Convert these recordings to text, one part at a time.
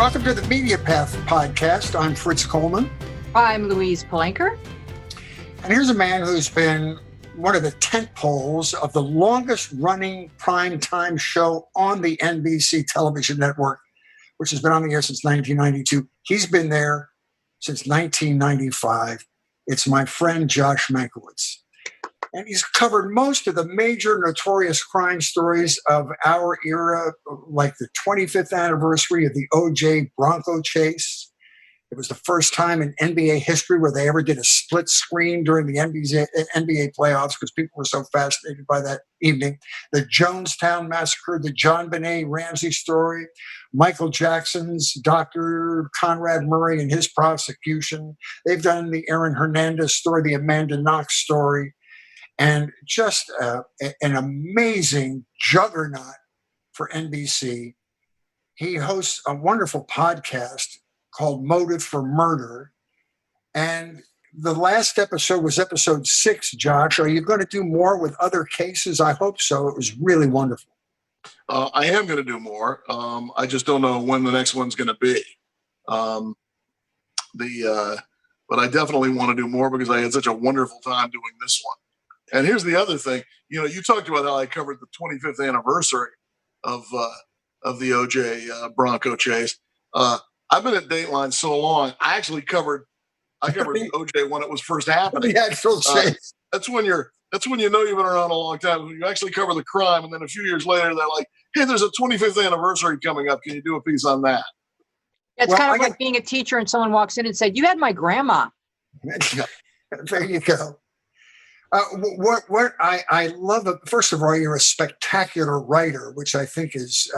Welcome to the Media Path podcast. I'm Fritz Coleman. I'm Louise Palanker. And here's a man who's been one of the tent poles of the longest running primetime show on the NBC television network, which has been on the air since 1992. He's been there since 1995. It's my friend Josh Mankiewicz. And he's covered most of the major notorious crime stories of our era, like the 25th anniversary of the O.J. Bronco chase. It was the first time in NBA history where they ever did a split screen during the NBA playoffs because people were so fascinated by that evening. The Jonestown Massacre, the John Benet Ramsey story, Michael Jackson's Dr. Conrad Murray and his prosecution. They've done the Aaron Hernandez story, the Amanda Knox story, and just an amazing juggernaut for NBC. He hosts a wonderful podcast called Motive for Murder. And the last episode was episode 6, Josh. Are you going to do more with other cases? I hope so. It was really wonderful. I am going to do more. I just don't know when the next one's going to be. But I definitely want to do more because I had such a wonderful time doing this one. And here's the other thing. You know, you talked about how I covered the 25th anniversary of the O.J. Bronco chase. I've been at Dateline so long. I actually covered the O.J. when it was first happening. The actual chase. That's when you know you've been around a long time. You actually cover the crime, and then a few years later, they're like, "Hey, there's a 25th anniversary coming up. Can you do a piece on that?" It's kind of like being a teacher and someone walks in and said, "You had my grandma." There you go. What I love, first of all, you're a spectacular writer, which I think is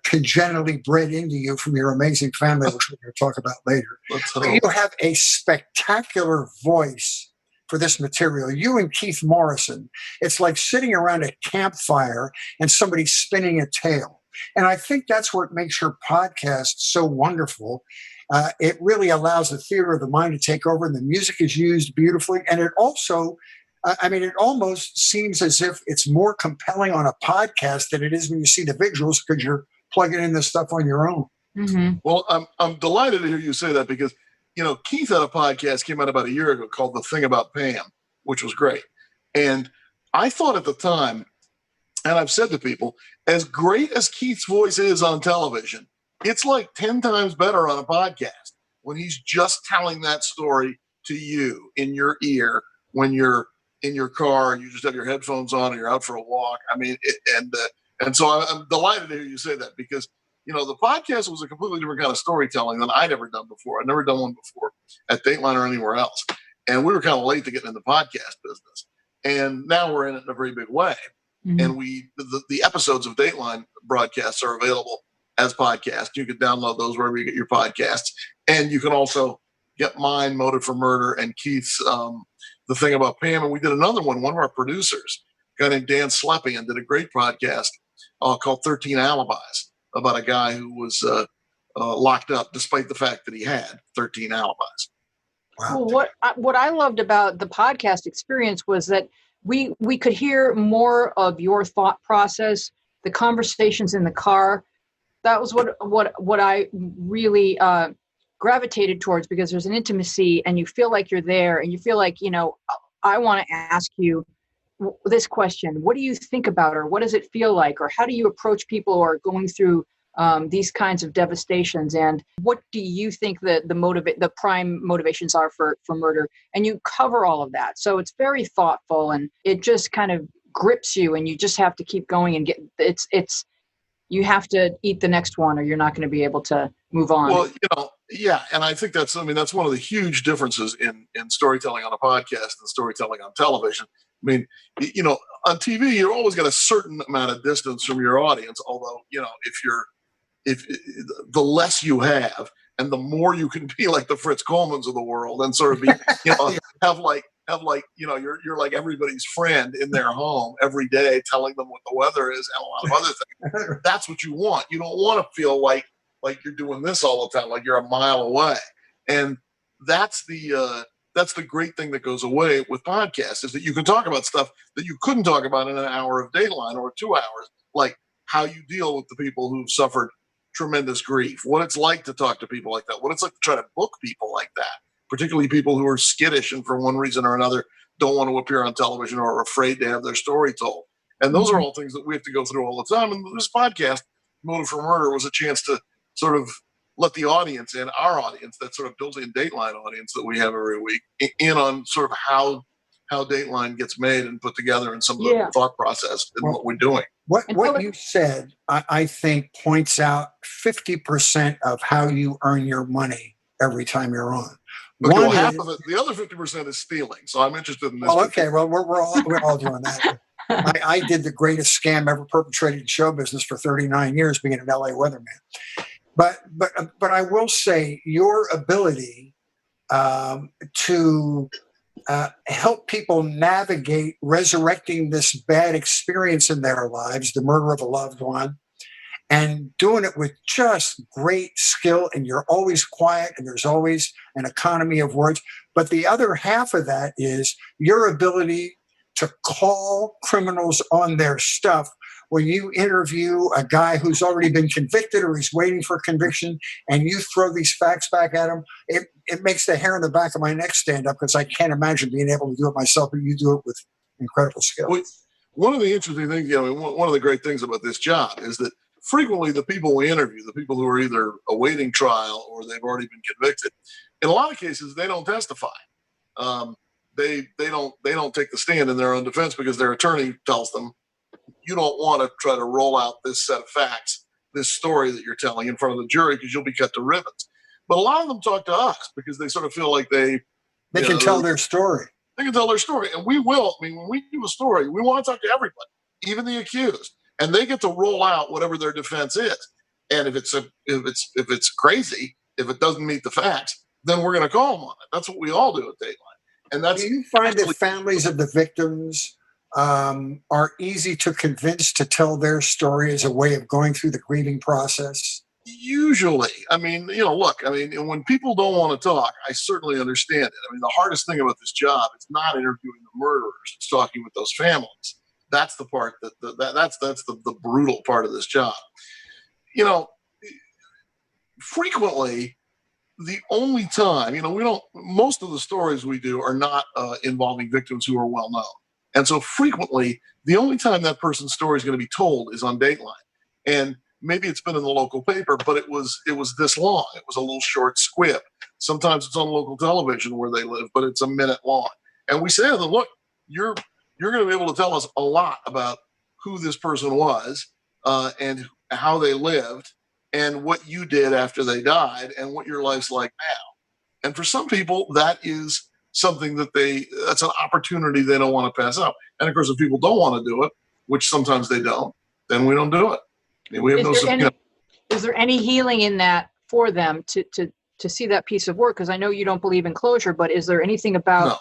congenitally bred into you from your amazing family, which we're going to talk about later. You have a spectacular voice for this material. You and Keith Morrison, it's like sitting around a campfire and somebody spinning a tale. And I think that's what makes your podcast so wonderful. It really allows the theater of the mind to take over, and the music is used beautifully. And it also, it almost seems as if it's more compelling on a podcast than it is when you see the visuals because you're plugging in this stuff on your own. Mm-hmm. Well, I'm delighted to hear you say that because, you know, Keith had a podcast came out about a year ago called The Thing About Pam, which was great. And I thought at the time, and I've said to people, as great as Keith's voice is on television, it's like 10 times better on a podcast when he's just telling that story to you in your ear when you're in your car and you just have your headphones on and you're out for a walk. I mean, and so I'm delighted to hear you say that because, you know, the podcast was a completely different kind of storytelling than I'd ever done before. I'd never done one before at Dateline or anywhere else. And we were kind of late to get in the podcast business. And now we're in it in a very big way. Mm-hmm. And the episodes of Dateline broadcasts are available as podcasts. You can download those wherever you get your podcasts. And you can also get mine, Motive for Murder, and Keith's The Thing About Pam. And we did another one of our producers, a guy named Dan Slepian, did a great podcast called 13 Alibis about a guy who was locked up despite the fact that he had 13 alibis. Wow. Well, what I loved about the podcast experience was that we could hear more of your thought process, the conversations in the car. That was what I really gravitated towards because there's an intimacy and you feel like you're there and you feel like, you know, I want to ask you this question. What do you think about her? What does it feel like? Or how do you approach people who are going through these kinds of devastations? And what do you think the prime motivations are for murder? And you cover all of that. So it's very thoughtful and it just kind of grips you and you just have to keep going and you have to eat the next one or you're not going to be able to move on. Well, you know, yeah. And I think that's one of the huge differences in storytelling on a podcast and storytelling on television. I mean, you know, on TV, you're always got a certain amount of distance from your audience. Although, you know, if the less you have and the more you can be like the Fritz Colemans of the world and sort of be, you know, have like, you know, you're like everybody's friend in their home every day, telling them what the weather is and a lot of other things. That's what you want. You don't want to feel like you're doing this all the time, like you're a mile away. And that's the great thing that goes away with podcasts is that you can talk about stuff that you couldn't talk about in an hour of Dateline or 2 hours, like how you deal with the people who've suffered tremendous grief, what it's like to talk to people like that, what it's like to try to book people like that, particularly people who are skittish and for one reason or another don't want to appear on television or are afraid to have their story told. And those are all things that we have to go through all the time. And this podcast, Motive for Murder, was a chance to sort of let the audience in, our audience, that sort of built-in Dateline audience that we have every week, in on sort of how Dateline gets made and put together and some of the thought process and what we're doing. What you said, I think, points out 50% of how you earn your money every time you're on. Okay, well, half of it, the other 50% is stealing. So I'm interested in this. Oh, okay. Well, we're all doing that. I did the greatest scam ever perpetrated in show business for 39 years, being an LA weatherman. But I will say your ability to help people navigate resurrecting this bad experience in their lives, the murder of a loved one, and doing it with just great skill. And you're always quiet, and there's always an economy of words. But the other half of that is your ability to call criminals on their stuff. When you interview a guy who's already been convicted or he's waiting for conviction, and you throw these facts back at him, it makes the hair on the back of my neck stand up, because I can't imagine being able to do it myself, but you do it with incredible skill. Well, one of the interesting things, one of the great things about this job is that frequently the people we interview, the people who are either awaiting trial or they've already been convicted, in a lot of cases, they don't testify. They don't take the stand in their own defense because their attorney tells them, you don't want to try to roll out this set of facts, this story that you're telling in front of the jury, because you'll be cut to ribbons. But a lot of them talk to us because they sort of feel like they can tell their story. They can tell their story, and we will. I mean, when we do a story, we want to talk to everybody, even the accused, and they get to roll out whatever their defense is. And if it's crazy, if it doesn't meet the facts, then we're going to call them on it. That's what we all do at Dateline. And that's. Do you find that families of the victims are easy to convince to tell their story as a way of going through the grieving process? Usually. I mean, look, when people don't want to talk, I certainly understand it. I mean, the hardest thing about this job is not interviewing the murderers, it's talking with those families. That's the part that's the brutal part of this job. Frequently, the only time, most of the stories we do are not involving victims who are well known. And so frequently, the only time that person's story is going to be told is on Dateline. And maybe it's been in the local paper, but it was this long. It was a little short squib. Sometimes it's on local television where they live, but it's a minute long. And we say to them, look, you're going to be able to tell us a lot about who this person was and how they lived and what you did after they died and what your life's like now. And for some people, that is something that's an opportunity they don't want to pass up. And of course, if people don't want to do it, which sometimes they don't, then we don't do it. I mean, we have is there any healing in that for them to see that piece of work? Because I know you don't believe in closure, but is there anything about?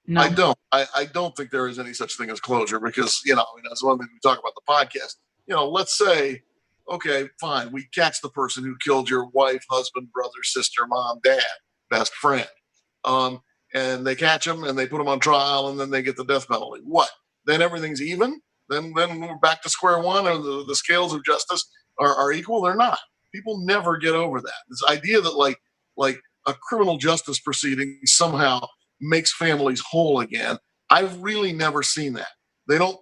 No. I don't. I don't think there is any such thing as closure because, that's one thing we talk about the podcast. Let's say, okay, fine, we catch the person who killed your wife, husband, brother, sister, mom, dad, best friend. And they catch them and they put them on trial and then they get the death penalty. What? Then everything's even? Then we're back to square one, or the scales of justice are equal? They're not. People never get over that. This idea that like a criminal justice proceeding somehow makes families whole again. I've really never seen that. They don't.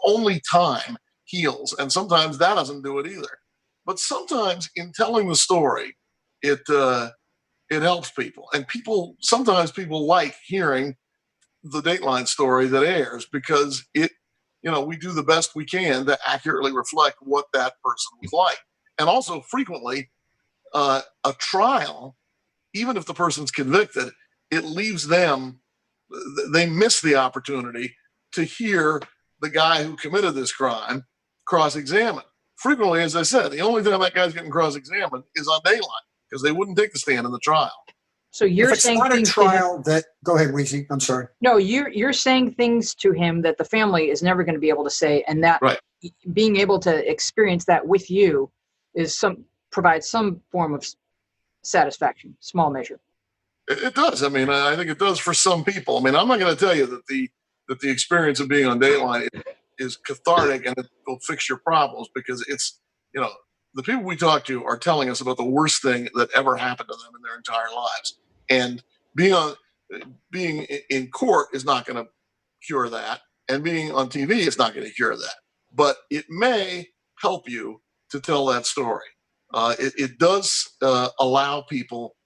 Only time heals, and sometimes that doesn't do it either. But sometimes in telling the story, it helps people, and sometimes people like hearing the Dateline story that airs because we do the best we can to accurately reflect what that person was like. And also frequently a trial, even if the person's convicted, it leaves they miss the opportunity to hear the guy who committed this crime cross-examined. Frequently, as I said, the only time that guy's getting cross-examined is on Dateline because they wouldn't take the stand in the trial. So you're saying not a trial that. Go ahead, Weezy. I'm sorry. No, you're saying things to him that the family is never going to be able to say, and that being able to experience that with you provides some form of satisfaction, small measure. It does. I mean, I think it does for some people. I mean, I'm not going to tell you that the experience of being on Dateline is cathartic and it will fix your problems because it's the people we talk to are telling us about the worst thing that ever happened to them in their entire lives. And being in court is not going to cure that, and being on TV is not going to cure that. But it may help you to tell that story. It does allow people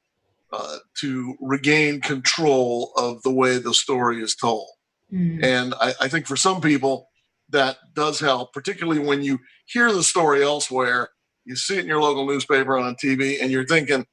to regain control of the way the story is told. And I think for some people that does help, particularly when you hear the story elsewhere, you see it in your local newspaper on TV, and you're thinking,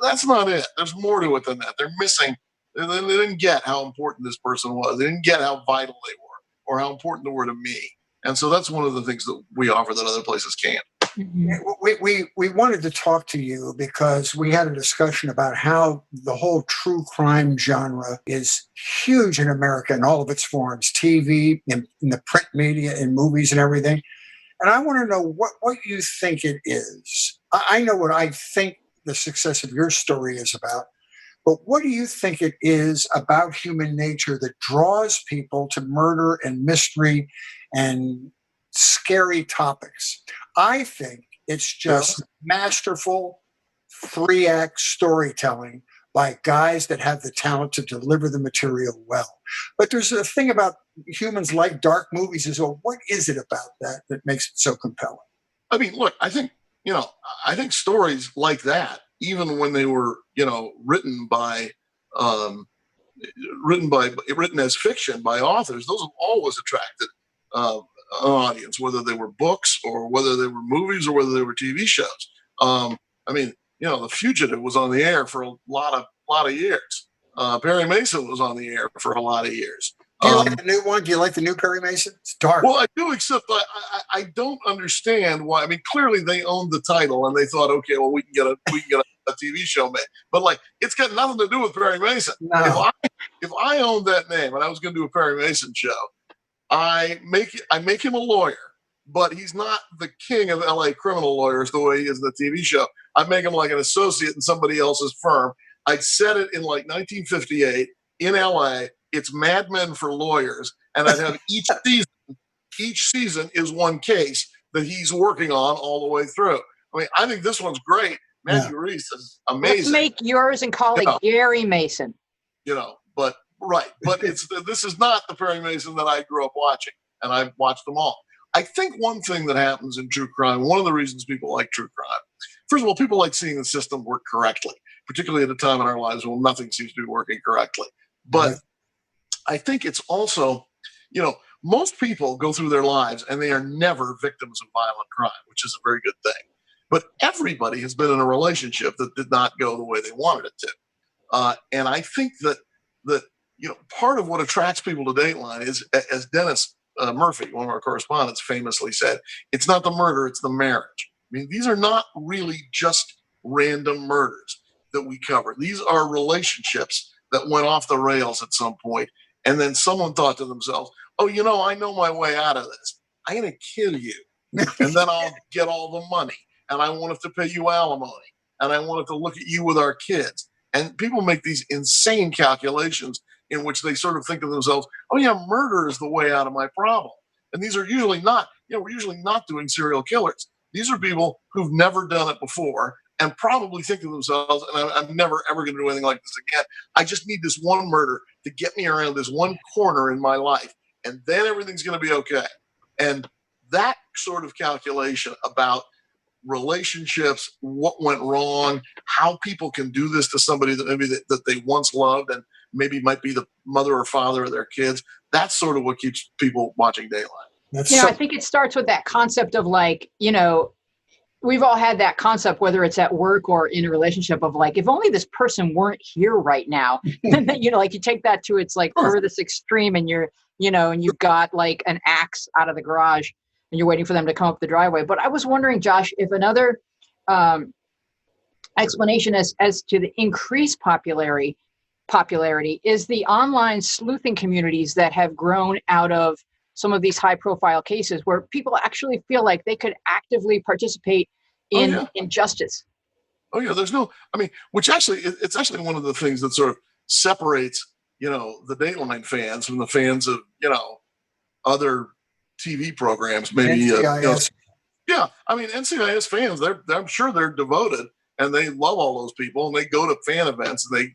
that's not it. There's more to it than that. They're missing. They didn't get how important this person was. They didn't get how vital they were or how important they were to me. And so that's one of the things that we offer that other places can't. We wanted to talk to you because we had a discussion about how the whole true crime genre is huge in America in all of its forms, TV, in the print media, in movies and everything. And I want to know what you think it is. I know what I think the success of your story is about, but what do you think it is about human nature that draws people to murder and mystery and scary topics? I think it's just masterful 3-act storytelling by guys that have the talent to deliver the material well. But there's a thing about humans like dark movies as well. What is it about that makes it so compelling? I mean, look, I think stories like that, even when they were, written as fiction by authors, those have always attracted an audience, whether they were books or whether they were movies or whether they were TV shows. The Fugitive was on the air for a lot of years. Perry Mason was on the air for a lot of years. Do you like the new one? Do you like the new Perry Mason? It's dark. Well, I do, except I don't understand why. I mean, clearly they owned the title and they thought, okay, well, we can get a TV show made. But it's got nothing to do with Perry Mason. No. If I owned that name and I was going to do a Perry Mason show, I make him a lawyer, but he's not the king of LA criminal lawyers the way he is in the TV show. I make him like an associate in somebody else's firm. I'd set it in 1958 in LA. It's Mad Men for lawyers, and I'd have each season is one case that he's working on all the way through. I mean, I think this one's great. Matthew Reese is amazing. Let's make yours and call it Gary Mason. But this is not the Perry Mason that I grew up watching, and I've watched them all. I think one thing that happens in true crime, one of the reasons people like true crime, first of all, people like seeing the system work correctly, particularly at a time in our lives when nothing seems to be working correctly. But I think it's also, most people go through their lives and they are never victims of violent crime, which is a very good thing. But everybody has been in a relationship that did not go the way they wanted it to. And I think that part of what attracts people to Dateline is, as Dennis Murphy, one of our correspondents, famously said, it's not the murder, it's the marriage. I mean, these are not really just random murders that we cover. These are relationships that went off the rails at some point. And then someone thought to themselves, oh, I know my way out of this. I'm going to kill you. And then I'll get all the money. And I won't have to pay you alimony. And I won't have to look at you with our kids. And people make these insane calculations in which they sort of think to themselves, oh, yeah, murder is the way out of my problem. And these are usually not, we're usually not doing serial killers. These are people who've never done it before and probably think to themselves, and I'm never, ever going to do anything like this again. I just need this one murder to get me around this one corner in my life, and then everything's going to be okay. And that sort of calculation about relationships, what went wrong, how people can do this to somebody that maybe that they once loved and maybe might be the mother or father of their kids, that's sort of what keeps people watching Dateline. I think it starts with that concept of we've all had that concept, whether it's at work or in a relationship, of if only this person weren't here right now. And then, you take that to its furthest extreme, and and you've got an axe out of the garage and you're waiting for them to come up the driveway. But I was wondering, Josh, if another explanation as to the increased popularity is the online sleuthing communities that have grown out of some of these high profile cases where people actually feel like they could actively participate in justice. Oh yeah, which actually, it's actually one of the things that sort of separates, the Dateline fans from the fans of, other TV programs, maybe, Yeah, I mean, NCIS fans, I'm sure they're devoted and they love all those people and they go to fan events and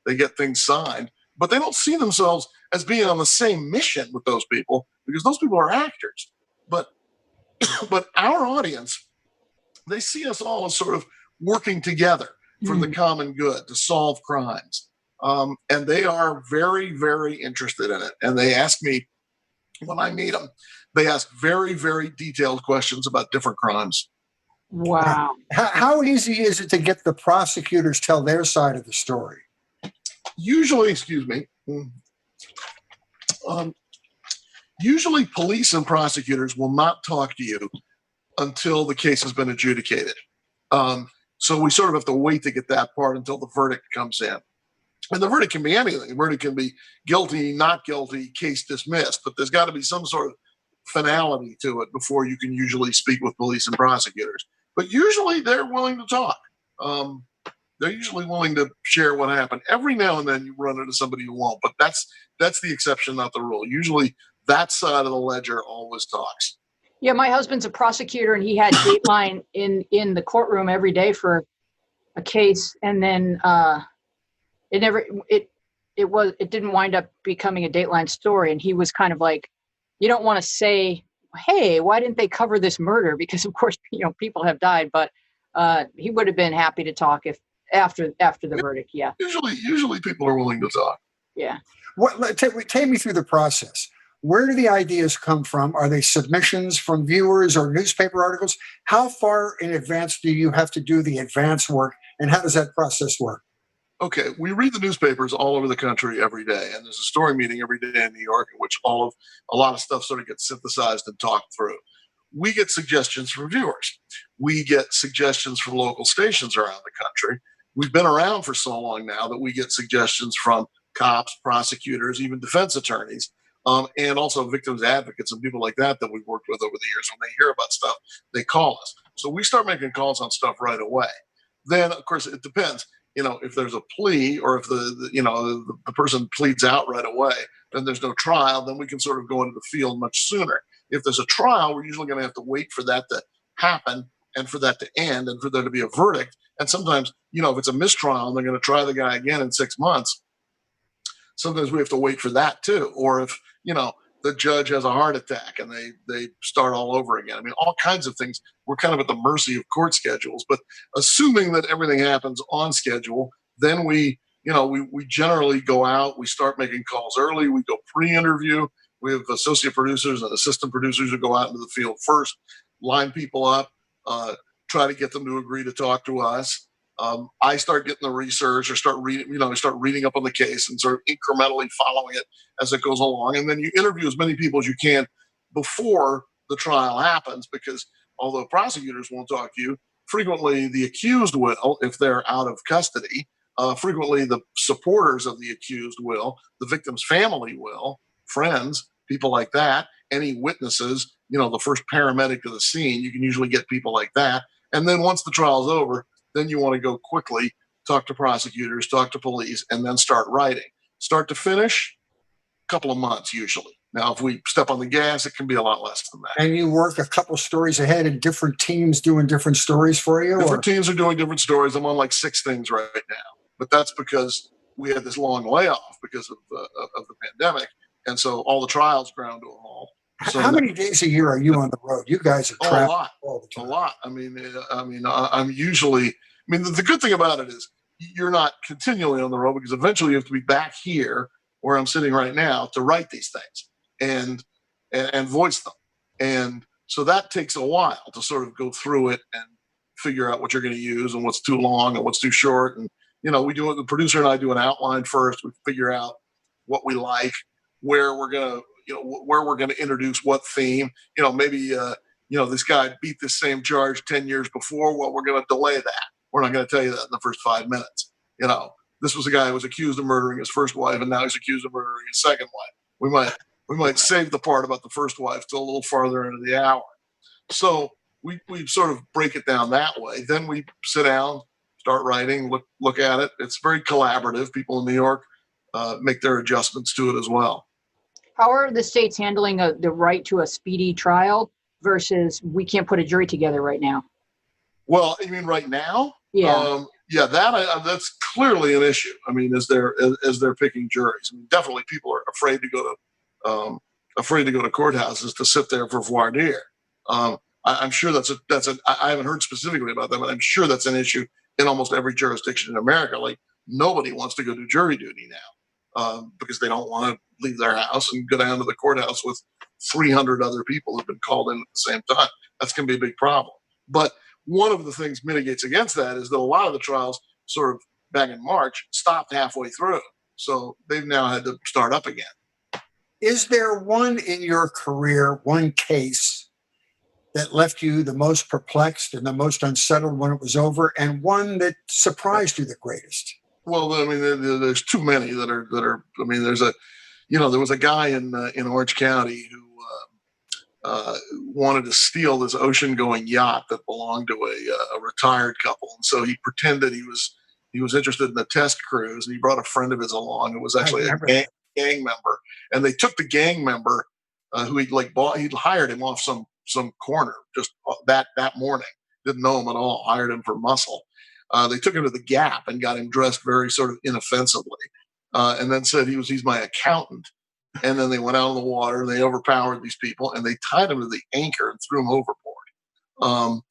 they get things signed, but they don't see themselves as being on the same mission with those people because those people are actors. But but our audience, they see us all as sort of working together for the common good to solve crimes. And they are very, very interested in it. And they ask me when I meet them, they ask very, very detailed questions about different crimes. Wow. How easy is it to get the prosecutors tell their side of the story? Usually, excuse me, usually police and prosecutors will not talk to you until the case has been adjudicated. So we sort of have to wait to get that part until the verdict comes in. And the verdict can be anything. The verdict can be guilty, not guilty, case dismissed, but there's got to be some sort of finality to it before you can usually speak with police and prosecutors. But usually they're willing to talk. They're usually willing to share what happened. Every now and then you run into somebody who won't, but that's the exception, not the rule. Usually that side of the ledger always talks. Yeah, my husband's a prosecutor, and he had Dateline in the courtroom every day for a case, and then it didn't wind up becoming a Dateline story. And he was kind of like, you don't want to say, hey, why didn't they cover this murder? Because of course, people have died, but he would have been happy to talk if after the verdict. Yeah. Usually people are willing to talk. Yeah. Take me through the process. Where do the ideas come from? Are they submissions from viewers or newspaper articles? How far in advance do you have to do the advance work, and how does that process work? Okay, we read the newspapers all over the country every day, and there's a story meeting every day in New York in which a lot of stuff sort of gets synthesized and talked through. We get suggestions from viewers. We get suggestions from local stations around the country. We've been around for so long now that we get suggestions from cops, prosecutors, even defense attorneys, and also victims advocates and people like that we've worked with over the years. When they hear about stuff, they call us. So we start making calls on stuff right away. Then, of course, it depends. If there's a plea or if the person pleads out right away, then there's no trial, then we can sort of go into the field much sooner. If there's a trial, we're usually going to have to wait for that to happen and for that to end and for there to be a verdict. And sometimes, if it's a mistrial and they're going to try the guy again in 6 months, sometimes we have to wait for that too. Or if, the judge has a heart attack and they start all over again. I mean, all kinds of things. We're kind of at the mercy of court schedules, but assuming that everything happens on schedule, then we generally go out, we start making calls early, we go pre-interview. We have associate producers and assistant producers who go out into the field first, line people up, try to get them to agree to talk to us. I start getting the research or start reading up on the case and sort of incrementally following it as it goes along. And then you interview as many people as you can before the trial happens, because although prosecutors won't talk to you, frequently the accused will, if they're out of custody. Frequently the supporters of the accused will, the victim's family will, friends, people like that, any witnesses, the first paramedic to the scene, you can usually get people like that. And then once the trial's over, then you want to go quickly, talk to prosecutors, talk to police, and then start writing. Start to finish, a couple of months usually. Now, if we step on the gas, it can be a lot less than that. And you work a couple stories ahead and different teams doing different stories for you? Different teams are doing different stories. I'm on like 6 things right now. But that's because we had this long layoff because of the pandemic. And so all the trials ground to a halt. So how many days a year are you on the road? You guys are traveling all the time. A lot. I'm usually. The good thing about it is you're not continually on the road, because eventually you have to be back here where I'm sitting right now to write these things and voice them. And so that takes a while to sort of go through it and figure out what you're going to use and what's too long and what's too short. And we do it. The producer and I do an outline first. We figure out what we like, where we're going to introduce what theme. Maybe this guy beat this same charge 10 years before. Well, we're going to delay that. We're not going to tell you that in the first 5 minutes. This was a guy who was accused of murdering his first wife, and now he's accused of murdering his second wife. We might save the part about the first wife till a little farther into the hour. So we sort of break it down that way. Then we sit down, start writing, look at it. It's very collaborative. People in New York make their adjustments to it as well. How are the states handling the right to a speedy trial? versus we can't put a jury together right now? Well, you mean right now? Yeah. Yeah, that's clearly an issue. I mean, as they're picking juries, I mean, definitely people are afraid to go to courthouses to sit there for voir dire. I'm sure I haven't heard specifically about that, but I'm sure that's an issue in almost every jurisdiction in America. Like nobody wants to go do jury duty now because they don't want to leave their house and go down to the courthouse with 300 other people who've been called in at the same time. That's going to be a big problem. But one of the things mitigates against that is that a lot of the trials sort of back in March stopped halfway through. So they've now had to start up again. Is there one in your career, one case that left you the most perplexed and the most unsettled when it was over, and one that surprised you the greatest? Well, I mean, there's too many that are. I mean, there was a guy in Orange County who wanted to steal this ocean-going yacht that belonged to a retired couple, and so he pretended he was interested in the test cruise, and he brought a friend of his along who was actually a gang member, and they took the gang member who he'd hired him off some corner just that morning. Didn't know him at all. Hired him for muscle. They took him to the Gap and got him dressed very sort of inoffensively, and then said he's my accountant. And then they went out on the water and they overpowered these people and they tied him to the anchor and threw him overboard.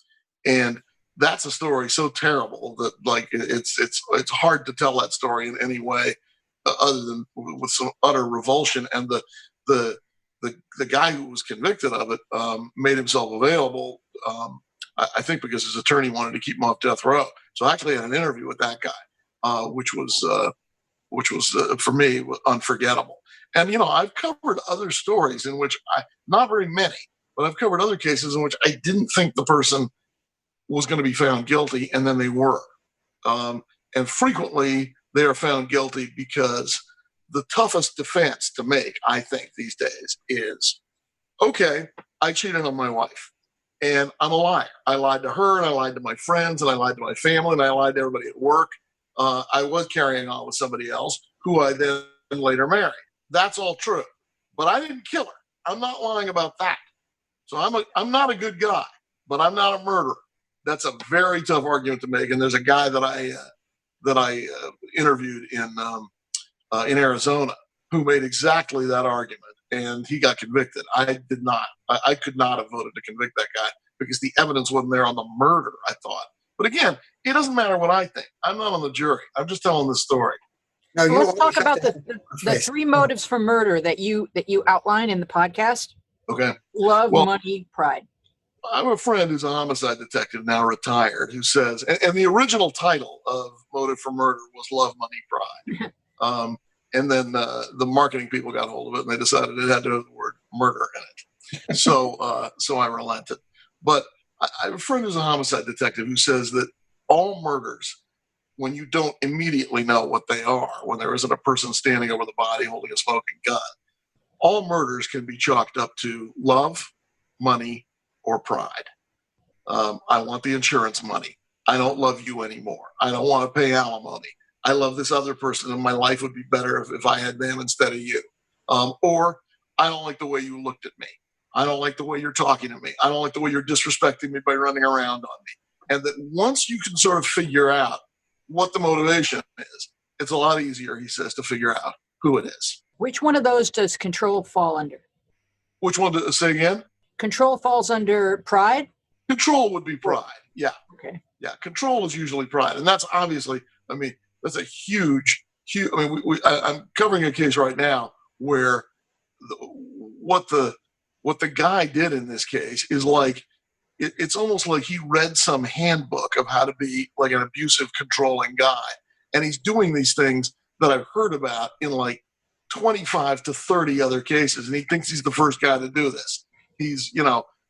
And that's a story so terrible that like it's hard to tell that story in any way other than with some utter revulsion. And the guy who was convicted of it made himself available. I think because his attorney wanted to keep him off death row. So I actually had an interview with that guy, which was for me unforgettable. And I've covered other stories in which not very many, but I've covered other cases in which I didn't think the person was going to be found guilty, and then they were. And frequently they are found guilty because the toughest defense to make, I think, these days is, okay, I cheated on my wife, and I'm a liar. I lied to her, and I lied to my friends, and I lied to my family, and I lied to everybody at work. I was carrying on with somebody else who I then later married. That's all true, but I didn't kill her. I'm not lying about that. So I'm not a good guy, but I'm not a murderer. That's a very tough argument to make. And there's a guy that I interviewed in Arizona who made exactly that argument, and he got convicted. I did not. I could not have voted to convict that guy because the evidence wasn't there on the murder, I thought. But again, it doesn't matter what I think. I'm not on the jury. I'm just telling this story. No, So let's talk about the three motives for murder that you outline in the podcast. Okay. Love, money, pride. I have a friend who's a homicide detective, now retired, who says, and the original title of Motive for Murder was Love, Money, Pride. And then the marketing people got hold of it and they decided it had to have the word murder in it. So I relented. But I have a friend who's a homicide detective who says that all murders, when you don't immediately know what they are, when there isn't a person standing over the body holding a smoking gun, all murders can be chalked up to love, money, or pride. I want the insurance money. I don't love you anymore. I don't want to pay alimony. I love this other person and my life would be better if I had them instead of you. Or I don't like the way you looked at me. I don't like the way you're talking to me. I don't like the way you're disrespecting me by running around on me. And that once you can sort of figure out what the motivation is, it's a lot easier, he says, to figure out who it is. Which one of those does control fall under? Which one? Say again? Control falls under pride? Control would be pride. Yeah. Okay. Yeah. Control is usually pride. And that's obviously, that's a huge, I'm covering a case right now where what the guy did in this case is like, it's almost like he read some handbook of how to be like an abusive, controlling guy. And he's doing these things that I've heard about in like 25 to 30 other cases. And he thinks he's the first guy to do this. He's,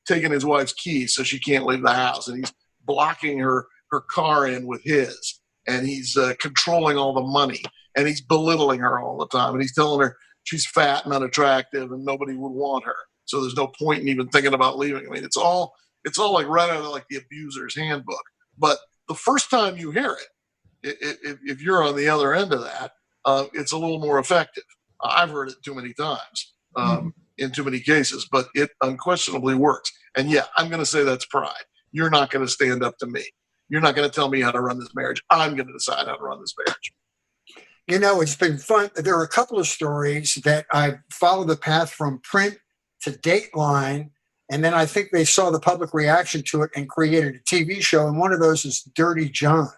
taking his wife's keys so she can't leave the house. And he's blocking her car in with his. And he's controlling all the money. And he's belittling her all the time. And he's telling her she's fat and unattractive and nobody would want her. So there's no point in even thinking about leaving. It's all like right out of like the abuser's handbook. But the first time you hear it, if you're on the other end of that, it's a little more effective. I've heard it too many times in too many cases, but it unquestionably works. And yeah, I'm going to say that's pride. You're not going to stand up to me. You're not going to tell me how to run this marriage. I'm going to decide how to run this marriage. It's been fun. There are a couple of stories that I followed the path from print to Dateline, and then I think they saw the public reaction to it and created a TV show. And one of those is Dirty John.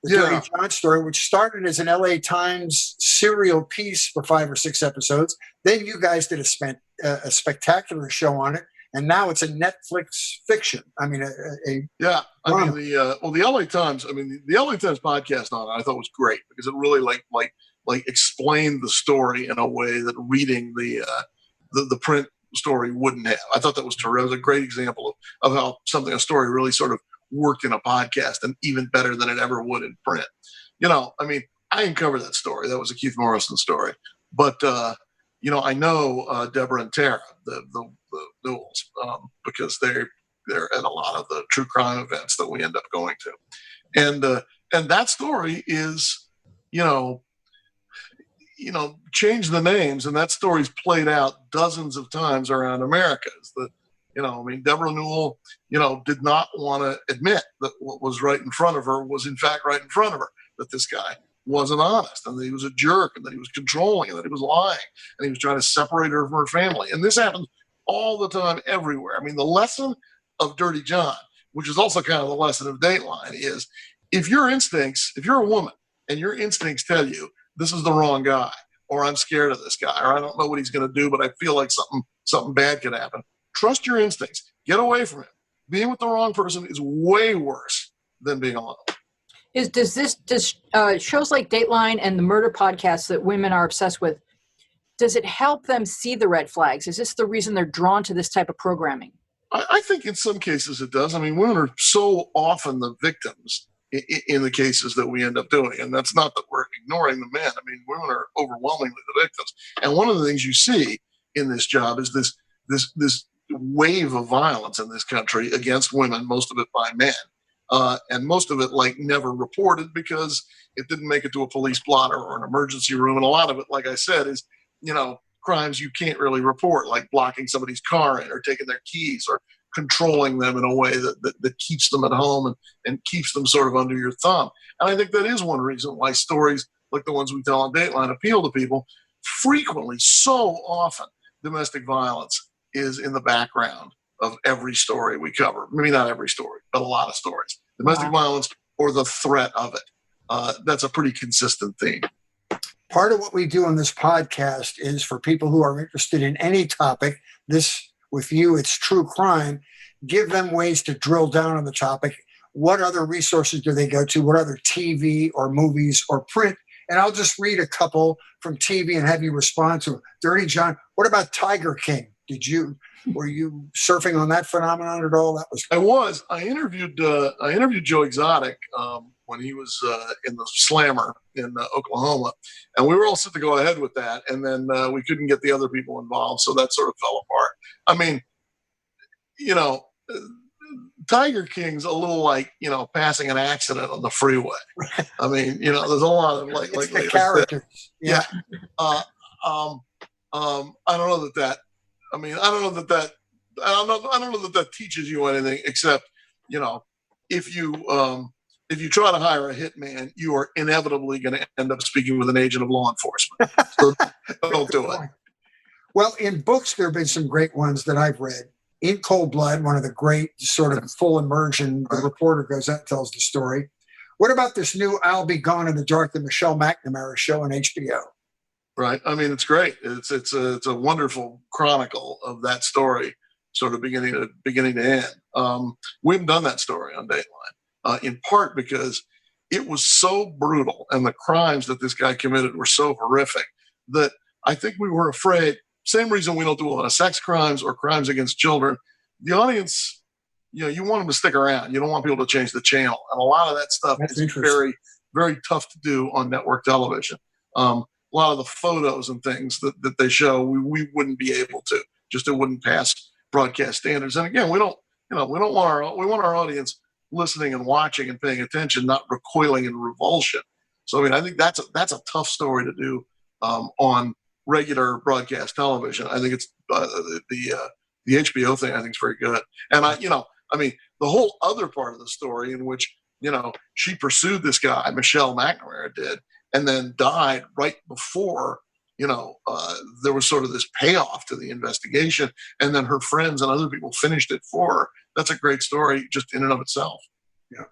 The Dirty John story, which started as an LA Times serial piece for 5 or 6 episodes. Then you guys did a spectacular show on it, and now it's a Netflix fiction. I mean, the LA Times. I mean, the LA Times podcast on it, I thought was great because it really like explained the story in a way that reading the print story wouldn't have. I thought that was terrific. It was a great example of how a story really sort of worked in a podcast, and even better than it ever would in print. I mean, I didn't cover that story. That was a Keith Morrison story. But, I know Deborah and Tara, the Newells, because they're at a lot of the true crime events that we end up going to. And that story is, change the names, and that story's played out dozens of times around America. Deborah Newell, did not want to admit that what was right in front of her was in fact right in front of her, that this guy wasn't honest, and that he was a jerk, and that he was controlling, and that he was lying, and he was trying to separate her from her family. And this happens all the time, everywhere. I mean, the lesson of Dirty John, which is also kind of the lesson of Dateline, is if you're a woman, and your instincts tell you this is the wrong guy, or I'm scared of this guy, or I don't know what he's going to do, but I feel like something bad could happen. Trust your instincts. Get away from him. Being with the wrong person is way worse than being alone. Does shows like Dateline and the murder podcasts that women are obsessed with, does it help them see the red flags? Is this the reason they're drawn to this type of programming? I think in some cases it does. I mean, women are so often the victims in the cases that we end up doing. And that's not that we're ignoring the men. I mean, women are overwhelmingly the victims. And one of the things you see in this job is this wave of violence in this country against women, most of it by men. And most of it never reported because it didn't make it to a police blotter or an emergency room. And a lot of it, like I said, is, crimes you can't really report, like blocking somebody's car in or taking their keys or controlling them in a way that keeps them at home and keeps them sort of under your thumb. And I think that is one reason why stories like the ones we tell on Dateline appeal to people. Frequently, so often, domestic violence is in the background of every story we cover. Maybe not every story, but a lot of stories. Domestic violence or the threat of it. That's a pretty consistent theme. Part of what we do on this podcast is for people who are interested in any topic. This, with you, it's true crime. Give them ways to drill down on the topic. What other resources do they go to? What other TV or movies or print? And I'll just read a couple from TV and have you respond to them. Dirty John, what about Tiger King? Were you surfing on that phenomenon at all? I was. I interviewed Joe Exotic when he was in the Slammer in Oklahoma, and we were all set to go ahead with that, and then we couldn't get the other people involved, so that sort of fell apart. I mean, Tiger King's a little like passing an accident on the freeway. I mean, there's a lot of like the characters. Yeah. I don't know that. I mean, I don't know that teaches you anything except, if you try to hire a hitman, you are inevitably going to end up speaking with an agent of law enforcement. So don't do it. Well, in books, there have been some great ones that I've read. In Cold Blood, one of the great sort of full immersion, the reporter goes out and tells the story. What about this new I'll Be Gone in the Dark, the Michelle McNamara show on HBO? Right. I mean, it's great. It's a wonderful chronicle of that story, sort of beginning to end. We haven't done that story on Dateline, in part because it was so brutal and the crimes that this guy committed were so horrific that I think we were afraid. Same reason we don't do a lot of sex crimes or crimes against children. The audience, you want them to stick around. You don't want people to change the channel. And a lot of that stuff is very, very tough to do on network television. A lot of the photos and things that they show, we wouldn't be able to. Just it wouldn't pass broadcast standards. And again, we want our audience listening and watching and paying attention, not recoiling in revulsion. So I mean, I think that's a tough story to do on regular broadcast television. I think it's the HBO thing I think is very good. And the whole other part of the story in which, she pursued this guy, Michelle McNamara did, and then died right before, there was sort of this payoff to the investigation. And then her friends and other people finished it for her. That's a great story just in and of itself. Yeah.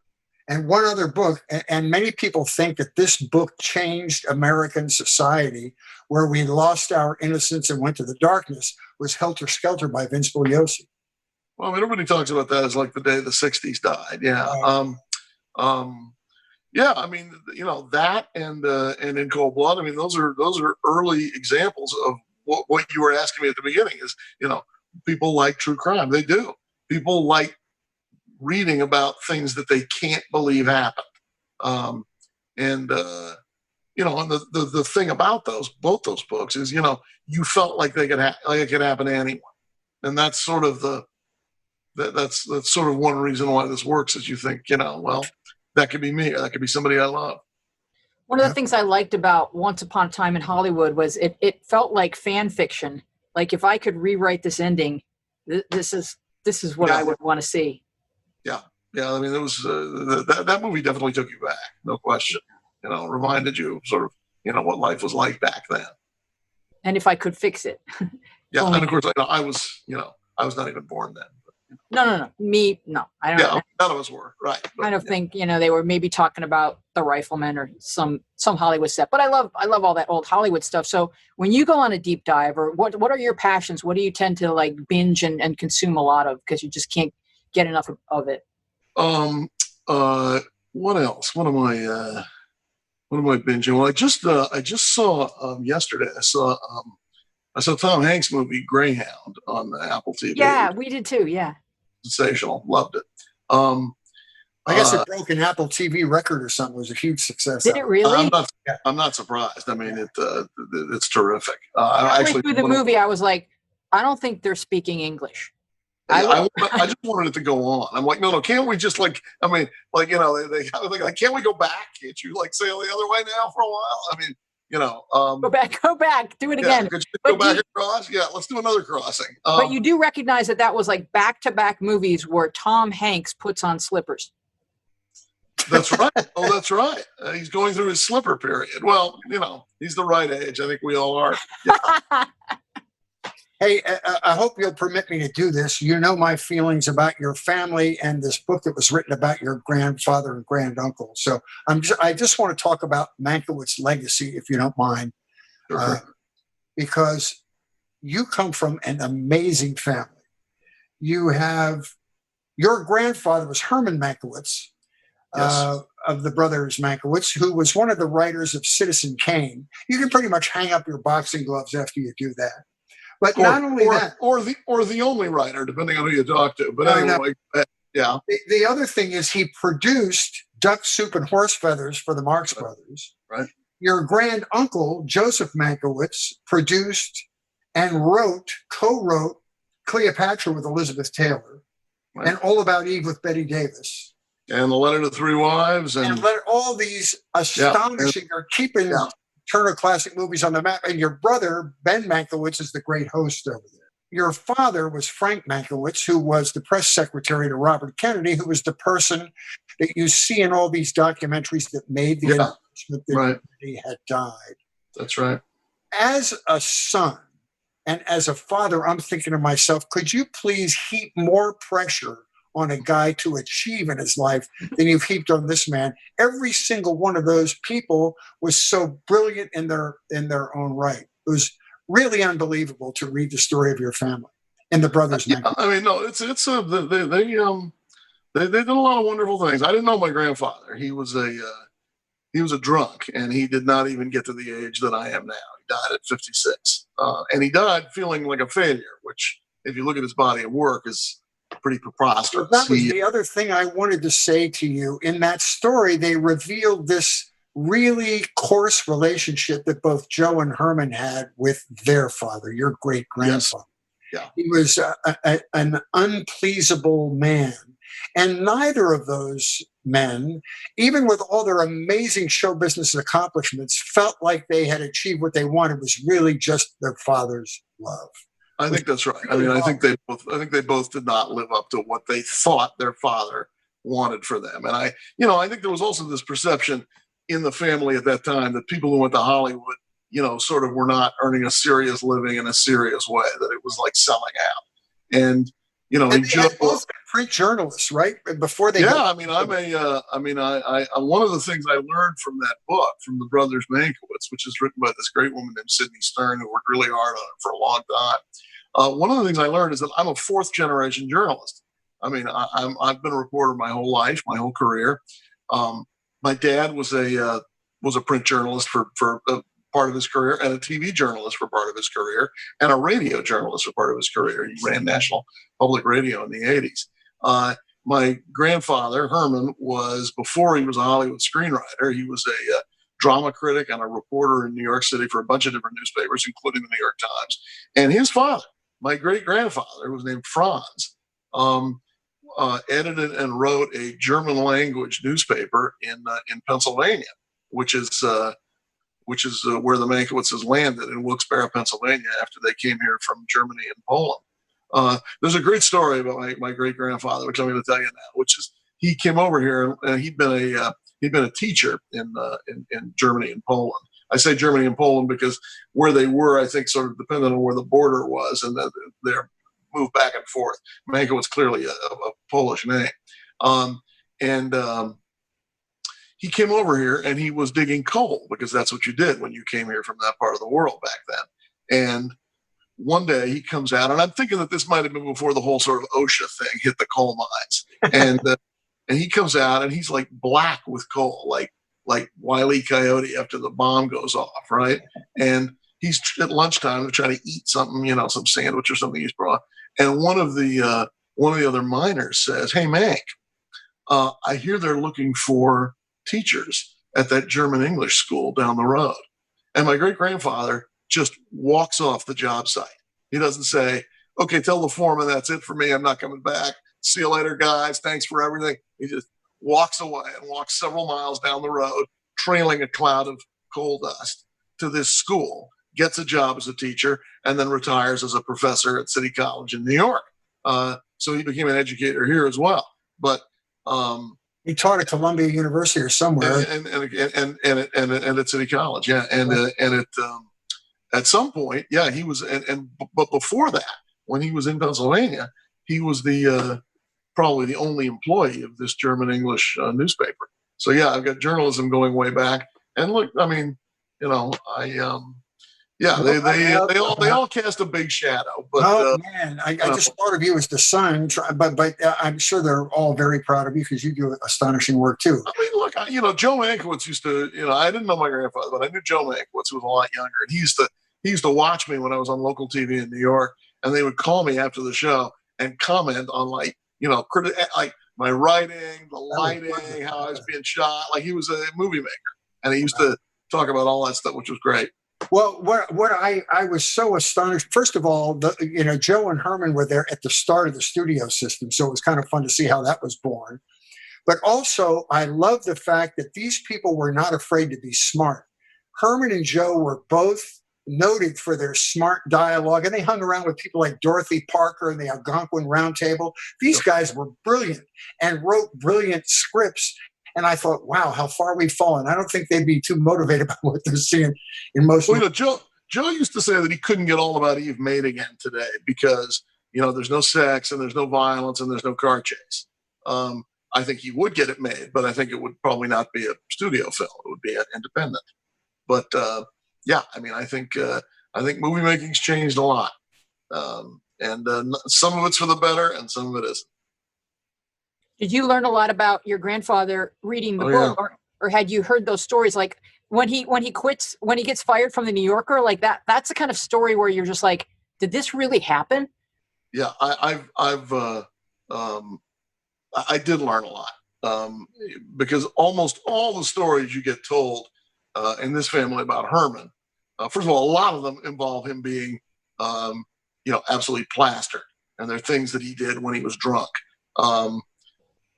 And one other book, and many people think that this book changed American society, where we lost our innocence and went to the darkness, was Helter Skelter by Vince Bugliosi. Well, everybody talks about that as like the day the 60s died. Yeah. That and In Cold Blood. I mean, those are early examples of what you were asking me at the beginning is, people like true crime. They do. People like reading about things that they can't believe happened. And the thing about both those books is, you felt like it could happen to anyone. And that's sort of that's sort of one reason why this works is you think, well, that could be me or that could be somebody I love. One of the things I liked about Once Upon a Time in Hollywood was it felt like fan fiction. Like if I could rewrite this ending, this is what I would want to see. Yeah. I mean, it was that movie definitely took you back, no question. Reminded you of sort of what life was like back then. And if I could fix it. Yeah, and of course I was not even born then. No. Me, no. I don't know. None of us were, right. I kind of think, they were maybe talking about The Rifleman or some Hollywood stuff. But I love all that old Hollywood stuff. So when you go on a deep dive, or what are your passions? What do you tend to like binge and consume a lot of because you just can't get enough of it? What else? What am I binging? Well, I just saw yesterday. I saw Tom Hanks' movie Greyhound on Apple TV. Yeah, we did too. Yeah, sensational. Loved it. I guess it broke an Apple TV record or something. It was a huge success. Did it really? I'm not surprised. I mean, it's terrific. Actually, through the movie, I was like, I don't think they're speaking English. I just wanted it to go on. I'm like, no, can't we just they can't we go back? Can't you sail the other way now for a while? I mean, go back, do it again. Could you go back across? Yeah, let's do another crossing. But you do recognize that was like back-to-back movies where Tom Hanks puts on slippers. That's right. Oh, that's right. He's going through his slipper period. Well, he's the right age. I think we all are. Yeah. Hey, I hope you'll permit me to do this. You know my feelings about your family and this book that was written about your grandfather and granduncle. So I just want to talk about Mankiewicz's legacy, if you don't mind, because you come from an amazing family. Your grandfather was Herman Mankiewicz, yes. Of the Brothers Mankiewicz, who was one of the writers of Citizen Kane. You can pretty much hang up your boxing gloves after you do that. But not only that, or the only writer, depending on who you talk to. But anyway, yeah. The other thing is he produced Duck Soup and Horse Feathers for the Marx Brothers. Right. Your grand uncle Joseph Mankiewicz produced and co-wrote Cleopatra with Elizabeth Taylor, right, and All About Eve with Betty Davis, and The Letter to Three Wives, and all these astonishing are keeping. Yeah. Turner Classic Movies on the map. And your brother, Ben Mankiewicz, is the great host over there. Your father was Frank Mankiewicz, who was the press secretary to Robert Kennedy, who was the person that you see in all these documentaries that made the announcement that he had died. That's right. As a son and as a father, I'm thinking to myself, could you please heap more pressure on a guy to achieve in his life than you've heaped on this man? Every single one of those people was so brilliant in their own right. It was really unbelievable to read the story of your family and the Brothers. Yeah, I mean, no, they did a lot of wonderful things. I didn't know my grandfather. He was a drunk, and he did not even get to the age that I am now. He died at 56, and he died feeling like a failure, which, if you look at his body of work, is pretty preposterous. Well, that was the other thing I wanted to say to you. In that story, they revealed this really coarse relationship that both Joe and Herman had with their father, your great-grandfather. Yes. Yeah. He was an unpleasable man. And neither of those men, even with all their amazing show business accomplishments, felt like they had achieved what they wanted. It was really just their father's love. I think that's right. I mean, I think they both did not live up to what they thought their father wanted for them. And I think there was also this perception in the family at that time that people who went to Hollywood, sort of were not earning a serious living in a serious way, that it was like selling out. And, and they had both been print journalists, right? Before they I mean, one of the things I learned from that book, from the Brothers Mankiewicz, which is written by this great woman named Sidney Stern, who worked really hard on it for a long time. One of the things I learned is that I'm a fourth generation journalist. I mean, I've been a reporter my whole life, my whole career. My dad was a print journalist for part of his career, and a TV journalist for part of his career, and a radio journalist for part of his career. He ran National Public Radio in the 80s. My grandfather, Herman, before he was a Hollywood screenwriter, he was a drama critic and a reporter in New York City for a bunch of different newspapers, including the New York Times. And his father, my great-grandfather, who was named Franz, edited and wrote a German language newspaper in Pennsylvania, which is where the Mankiewiczes landed, in Wilkes-Barre, Pennsylvania, after they came here from Germany and Poland. There's a great story about my great-grandfather, which I'm going to tell you now, which is he came over here and he'd been a teacher in Germany and Poland. I say Germany and Poland because where they were, I think, sort of depended on where the border was, and they're moved back and forth. Mankiewicz clearly a Polish name. He came over here and he was digging coal, because that's what you did when you came here from that part of the world back then. And one day he comes out, and I'm thinking that this might have been before the whole sort of OSHA thing hit the coal mines. And he comes out and he's like black with coal, like Wile E. Coyote after the bomb goes off, right? And he's at lunchtime trying to eat something, some sandwich or something he's brought. And one of the other miners says, "Hey, Mank, I hear they're looking for teachers at that German English school down the road." And my great-grandfather just walks off the job site. He doesn't say, "Okay, tell the foreman that's it for me. I'm not coming back. See you later, guys. Thanks for everything." He just walks away and walks several miles down the road, trailing a cloud of coal dust to this school, gets a job as a teacher, and then retires as a professor at City College in New York. So he became an educator here as well. But he taught at Columbia University or somewhere, and at City College, yeah. And at some point, yeah, he was. But before that, when he was in Pennsylvania, he was probably the only employee of this German English newspaper. So yeah, I've got journalism going way back. And look, I mean, they all cast a big shadow. But man, I just thought of you as the son, but I'm sure they're all very proud of you, because you do astonishing work too. I mean, look, Joe Mankiewicz used to, I didn't know my grandfather, but I knew Joe Mankiewicz, who was a lot younger, and he used to watch me when I was on local TV in New York, and they would call me after the show and comment on like my writing, the lighting, how I was being shot. Like, he was a movie maker, and he used to talk about all that stuff, which was great. Well, what I was so astonished. First of all, Joe and Herman were there at the start of the studio system, so it was kind of fun to see how that was born. But also, I love the fact that these people were not afraid to be smart. Herman and Joe were both noted for their smart dialogue, and they hung around with people like Dorothy Parker and the Algonquin Round Table. These guys were brilliant and wrote brilliant scripts. And I thought, wow, how far we've fallen. I don't think they'd be too motivated by what they're seeing in most. Well, Joe used to say that he couldn't get All About Eve made again today because, there's no sex and there's no violence and there's no car chase. I think he would get it made, but I think it would probably not be a studio film. It would be independent. But yeah, I mean, I think movie making's changed a lot, and some of it's for the better, and some of it isn't. Did you learn a lot about your grandfather reading the book, or had you heard those stories? Like when he quits, when he gets fired from the New Yorker, like that's the kind of story where you're just like, did this really happen? Yeah, I did learn a lot, because almost all the stories you get told in this family about Herman, first of all, a lot of them involve him being, absolutely plastered, and they're things that he did when he was drunk. And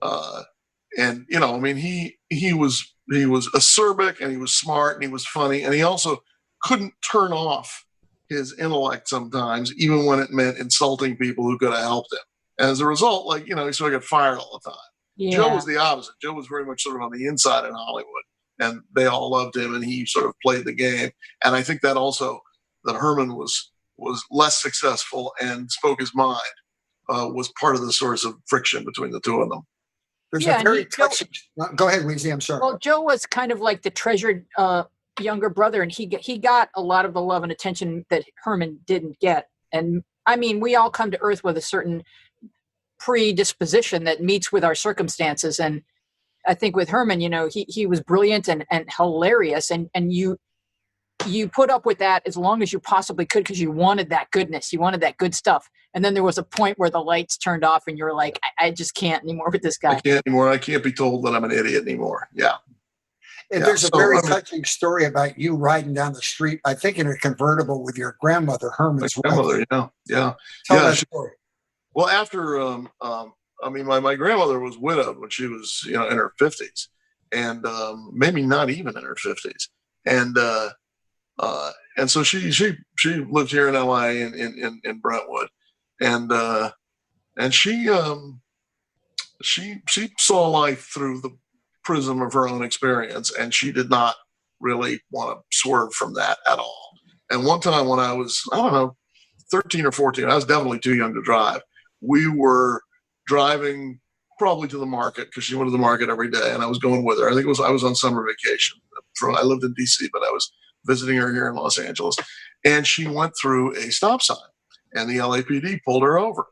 I mean, he was acerbic, and he was smart, and he was funny, and he also couldn't turn off his intellect sometimes, even when it meant insulting people who could have helped him. And as a result, like, he sort of got fired all the time. Yeah. Joe was the opposite. Joe was very much sort of on the inside in Hollywood, and they all loved him, and he sort of played the game. And I think that also, that Herman was less successful and spoke his mind, was part of the source of friction between the two of them. There's a very touching. Go ahead, Weezy. I'm sorry. Well, Joe was kind of like the treasured younger brother, and he got a lot of the love and attention that Herman didn't get. And I mean, we all come to Earth with a certain predisposition that meets with our circumstances. And I think with Herman, he was brilliant and hilarious, and you put up with that as long as you possibly could, because you wanted that goodness, you wanted that good stuff. And then there was a point where the lights turned off and you were like, I just can't anymore with this guy. I can't anymore. I can't be told that I'm an idiot anymore. Yeah. And there's a very touching story about you riding down the street, I think in a convertible with your grandmother, Herman's wife. Grandmother, yeah. Tell that story. Well, after, my grandmother was widowed when she was, in her 50s, and maybe not even in her 50s. And so she lived here in LA in Brentwood, and she saw life through the prism of her own experience, and she did not really want to swerve from that at all. And one time when I was, 13 or 14, I was definitely too young to drive. We were driving probably to the market, because she went to the market every day, and I was going with her. I think I was on summer vacation. I lived in DC, but I was visiting her here in Los Angeles, and she went through a stop sign, and the LAPD pulled her over.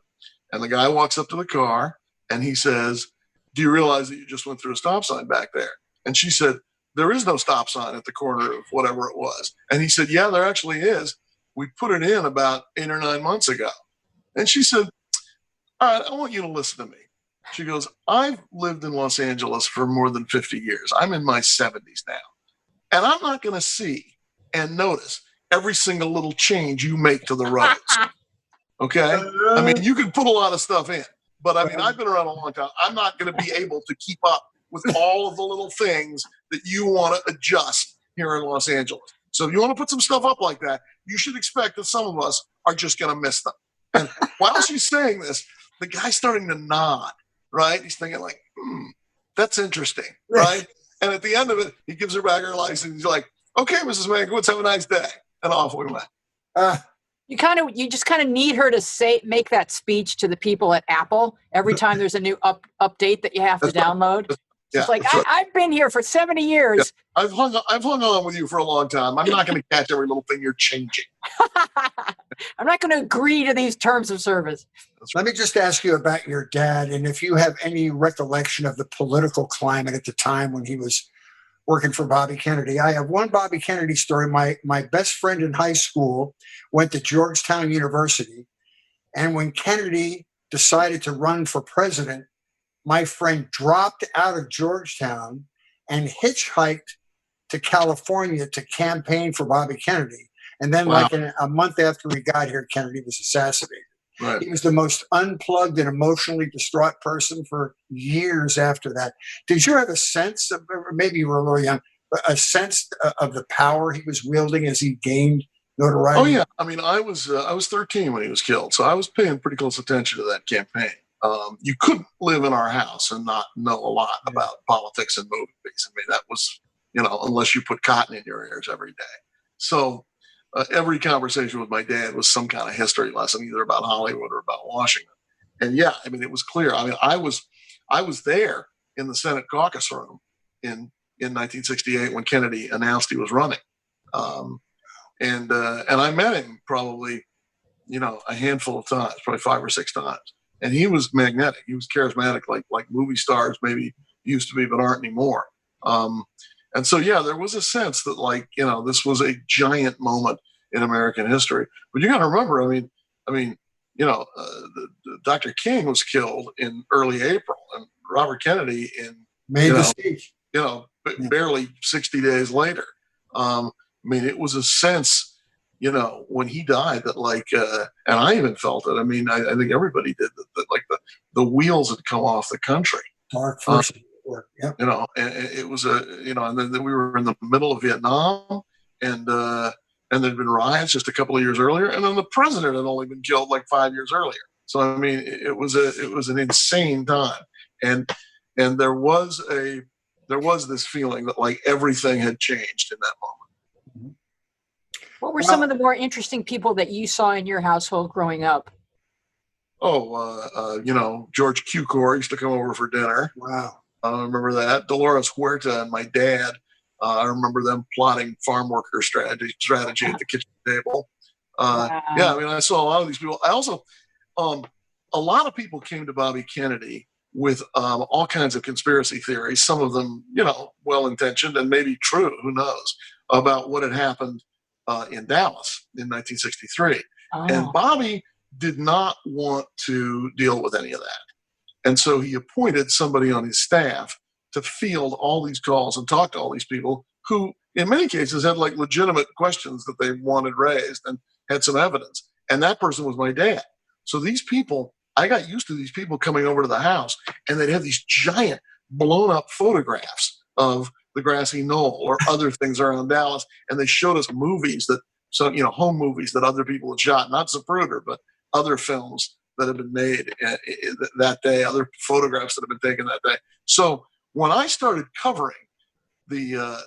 And the guy walks up to the car, and he says, "Do you realize that you just went through a stop sign back there?" And she said, "There is no stop sign at the corner of whatever it was." And he said, "Yeah, there actually is. We put it in about 8 or 9 months ago." And she said, "All right, I want you to listen to me." She goes, "I've lived in Los Angeles for more than 50 years. I'm in my 70s now. And I'm not going to see and notice every single little change you make to the roads." Okay? I mean, you can put a lot of stuff in, but I've been around a long time. I'm not going to be able to keep up with all of the little things that you want to adjust here in Los Angeles. So if you want to put some stuff up like that, you should expect that some of us are just going to miss them. And while she's saying this, the guy's starting to nod, right? He's thinking like, that's interesting, right? And at the end of it, he gives her back her license. He's like, "Okay, Mrs. Mankiewicz, have a nice day." And off we went. You just kind of need her to make that speech to the people at Apple every time there's a new update that you have to download. Yeah, it's like, I've been here for 70 years. Yeah. I've hung on with you for a long time. I'm not going to catch every little thing you're changing. I'm not going to agree to these terms of service. Let me just ask you about your dad, and if you have any recollection of the political climate at the time when he was working for Bobby Kennedy. I have one Bobby Kennedy story. My best friend in high school went to Georgetown University, and when Kennedy decided to run for president, my friend dropped out of Georgetown and hitchhiked to California to campaign for Bobby Kennedy. And then like a month after he got here, Kennedy was assassinated. Right. He was the most unplugged and emotionally distraught person for years after that. Did you have a sense of, maybe you were a little young, a sense of the power he was wielding as he gained notoriety? Oh, yeah. I mean, I was 13 when he was killed, so I was paying pretty close attention to that campaign. You couldn't live in our house and not know a lot about politics and movies. I mean, that was, unless you put cotton in your ears every day. So every conversation with my dad was some kind of history lesson, either about Hollywood or about Washington. And yeah, I mean, it was clear. I mean, I was there in the Senate caucus room in 1968 when Kennedy announced he was running. And I met him probably, a handful of times, probably 5 or 6 times. And he was magnetic. He was charismatic, like movie stars maybe used to be, but aren't anymore. And so, yeah, there was a sense that, this was a giant moment in American history. But you got to remember, Dr. King was killed in early April, and Robert Kennedy in made the speech. Barely 60 days later. It was a sense, when he died that and I even felt it. I think everybody did that the wheels had come off the country. Dark first. Yep. And it was and then we were in the middle of Vietnam, and and there'd been riots just a couple of years earlier, and then the president had only been killed like 5 years earlier. So I mean, it was an insane time, and there was this feeling that like everything had changed in that moment. What were some of the more interesting people that you saw in your household growing up? George Cukor used to come over for dinner. Wow. I remember that. Dolores Huerta and my dad. I remember them plotting farm worker strategy at the kitchen table. Wow. Yeah, I mean, I saw a lot of these people. I also, a lot of people came to Bobby Kennedy with all kinds of conspiracy theories. Some of them, well-intentioned and maybe true, who knows, about what had happened in Dallas in 1963. Oh. And Bobby did not want to deal with any of that. And so he appointed somebody on his staff to field all these calls and talk to all these people who, in many cases, had like legitimate questions that they wanted raised and had some evidence. And that person was my dad. So these people, I got used to these people coming over to the house, and they'd have these giant blown up photographs of the grassy knoll or other things around Dallas. And they showed us movies home movies that other people had shot, not Zapruder, but other films that had been made that day, other photographs that had been taken that day. So when I started covering the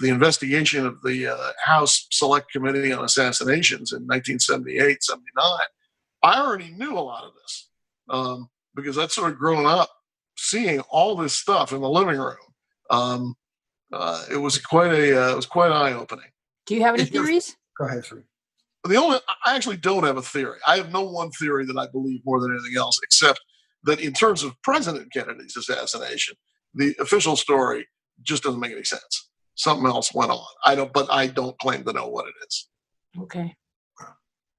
investigation of the House Select Committee on Assassinations in 1978, 79, I already knew a lot of this because I'd sort of grown up seeing all this stuff in the living room. It was quite eye-opening. Do you have any theories? Go ahead, sir. I actually don't have a theory. I have no one theory that I believe more than anything else, except that in terms of President Kennedy's assassination, the official story just doesn't make any sense. Something else went on. But I don't claim to know what it is. Okay.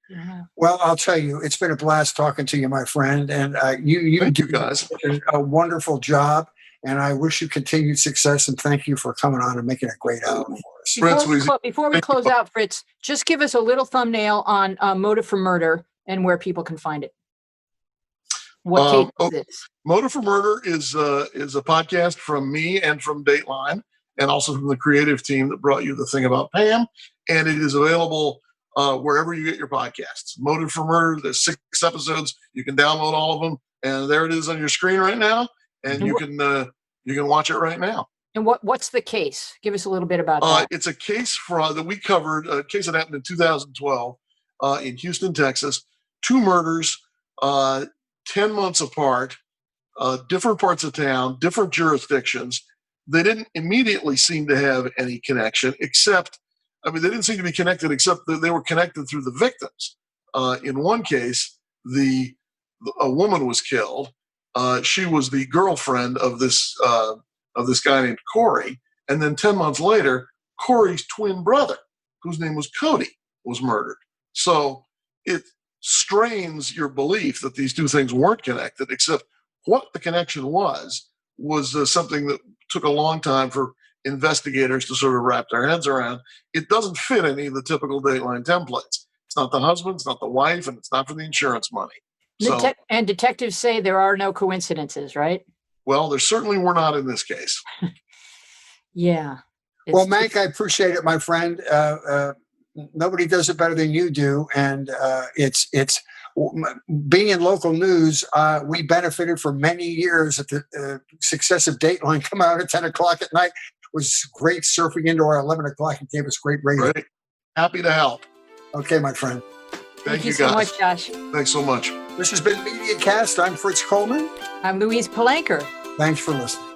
Yeah. Well, I'll tell you, it's been a blast talking to you, my friend, and you Thank do you guys a wonderful job. And I wish you continued success, and thank you for coming on and making a great hour for us. Before we close out, Fritz, just give us a little thumbnail on Motive for Murder and where people can find it. What case is this? Motive for Murder is a podcast from me and from Dateline, and also from the creative team that brought you The Thing About Pam. And it is available wherever you get your podcasts. Motive for Murder, there's 6 episodes. You can download all of them, and there it is on your screen right now. And you can watch it right now. And what's the case? Give us a little bit about that. It's a case that we covered, a case that happened in 2012 in Houston, Texas. 2 murders, 10 months apart, different parts of town, different jurisdictions. They didn't immediately seem to have any connection, they didn't seem to be connected, except that they were connected through the victims. In one case, a woman was killed. She was the girlfriend of this guy named Corey, and then 10 months later, Corey's twin brother, whose name was Cody, was murdered. So it strains your belief that these 2 things weren't connected, except what the connection was something that took a long time for investigators to sort of wrap their heads around. It doesn't fit any of the typical Dateline templates. It's not the husband, it's not the wife, and it's not for the insurance money. And detectives say there are no coincidences, right? Well, there certainly were not in this case. Yeah. Well, Mank, I appreciate it, my friend. Nobody does it better than you do. And it's being in local news, we benefited for many years at the successive Dateline come out at 10 o'clock at night. It was great surfing into our 11 o'clock. It gave us great ratings. Great. Happy to help. Okay, my friend. Thank you so guys. much, Josh. Thanks so much. This has been MediaCast. I'm Fritz Coleman. I'm Louise Palanker. Thanks for listening.